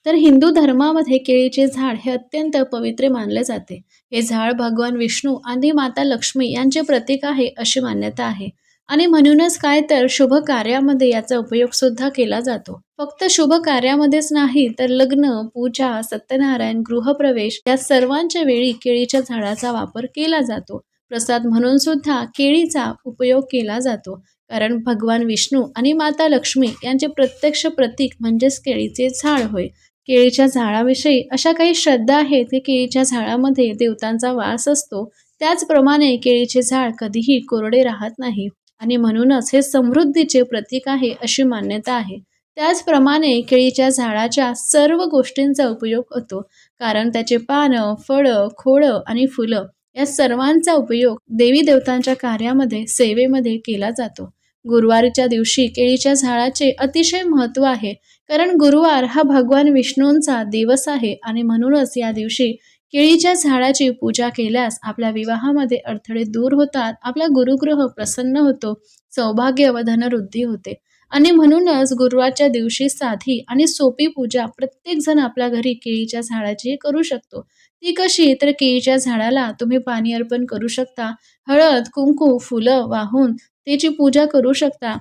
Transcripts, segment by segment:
तर हिंदू धर्मामध्ये केळीचे झाड हे अत्यंत पवित्र मानले जाते. हे झाड भगवान विष्णू आणि माता लक्ष्मी यांचे प्रतीक आहे अशी मान्यता आहे. आणि म्हणूनच काय तर शुभ कार्यामध्ये याचा उपयोग सुद्धा केला जातो. फक्त शुभ कार्यामध्येच नाही तर लग्न, पूजा, सत्यनारायण, गृहप्रवेश या सर्वांच्या वेळी केळीच्या झाडाचा वापर केला जातो. प्रसाद म्हणून सुद्धा केळीचा उपयोग केला जातो. कारण भगवान विष्णू आणि माता लक्ष्मी यांचे प्रत्यक्ष प्रतीक म्हणजेच केळीचे झाड होय. केळीच्या झाडाविषयी अशा काही श्रद्धा आहेत की केळीच्या झाडामध्ये देवतांचा वास असतो. त्याचप्रमाणे केळीचे झाड कधीही कोरडे राहत नाही आणि म्हणूनच हे समृद्धीचे प्रतीक आहे अशी मान्यता आहे. त्याचप्रमाणे केळीच्या झाडाच्या सर्व गोष्टींचा उपयोग होतो. कारण त्याचे पानं, फळं, खोडं आणि फुलं या सर्वांचा उपयोग देवी देवतांच्या कार्यामध्ये, सेवेमध्ये केला जातो. गुरुवारच्या दिवशी केळीच्या झाडाचे अतिशय महत्त्व आहे. कारण गुरुवार हा भगवान विष्णूंचा दिवस आहे आणि म्हणूनच या दिवशी केळीच्या झाडाची पूजा केल्यास आपल्या विवाहामध्ये अडथळे दूर होतात, आपला गुरुग्रह प्रसन्न होतो, सौभाग्य व धनवृद्धी होते. आणि म्हणूनच गुरुवारच्या दिवशी साधी आणि सोपी पूजा प्रत्येकजण आपल्या घरी केळीच्या झाडाची करू शकतो. ती कशी तर केळीच्या झाडाला तुम्ही पाणी अर्पण करू शकता, हळद, कुंकू, फुलं वाहून त्याची पूजा करू शकता.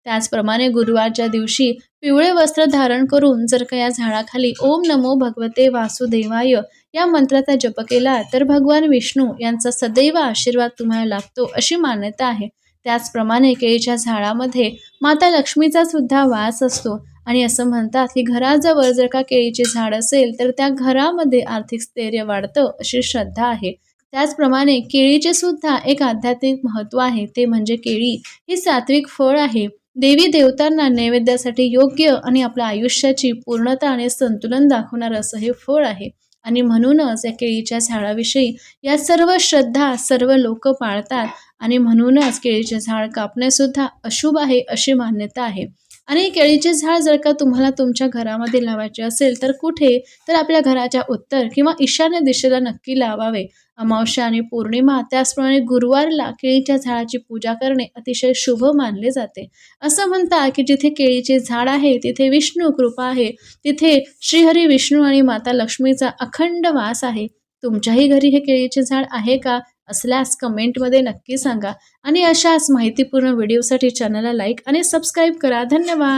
त्याचप्रमाणे गुरुवारच्या दिवशी पिवळे वस्त्र धारण करून जर का या झाडाखाली ओम नमो भगवते वासुदेवाय या मंत्राचा जप केला तर भगवान विष्णू यांचा सदैव आशीर्वाद तुम्हाला लाभतो अशी मान्यता आहे. त्याचप्रमाणे केळीच्या झाडामध्ये माता लक्ष्मीचा सुद्धा वास असतो आणि असं म्हणतात की घराजवळ जर का केळीचे झाड असेल तर त्या घरामध्ये आर्थिक स्थैर्य वाढतं अशी श्रद्धा आहे. त्याचप्रमाणे केळीचे सुद्धा एक आध्यात्मिक महत्त्व आहे, ते म्हणजे केळी ही सात्विक फळ आहे. देवी देवतांना नैवेद्यासाठी योग्य आणि आपल्या आयुष्याची पूर्णता आणि संतुलन दाखवणारं असं हे फळ आहे. आणि म्हणूनच या केळीच्या झाडाविषयी या सर्व श्रद्धा सर्व लोक पाळतात आणि म्हणूनच केळीचे झाड कापणे सुद्धा अशुभ आहे अशी मान्यता आहे. आणि केळीचे झाड जर का तुम्हाला तुमच्या घरामध्ये लावायचे असेल तर कुठे तर आपल्या घराच्या उत्तर किंवा ईशान्य दिशेला नक्की लावावे. अमावस्या आणि पौर्णिमा त्याचप्रमाणे गुरुवारला केळीच्या झाडाची पूजा करणे अतिशय शुभ मानले जाते. असं म्हणतात की जिथे केळीचे झाड आहे तिथे विष्णू कृपा आहे, तिथे श्रीहरी विष्णू आणि माता लक्ष्मीचा अखंड वास आहे. तुमच्याही घरी हे केळीचे झाड आहे का? असल्यास कमेंटमध्ये नक्की सांगा. आणि अशाच माहितीपूर्ण व्हिडिओसाठी चॅनलला लाईक आणि सबस्क्राईब करा. धन्यवाद.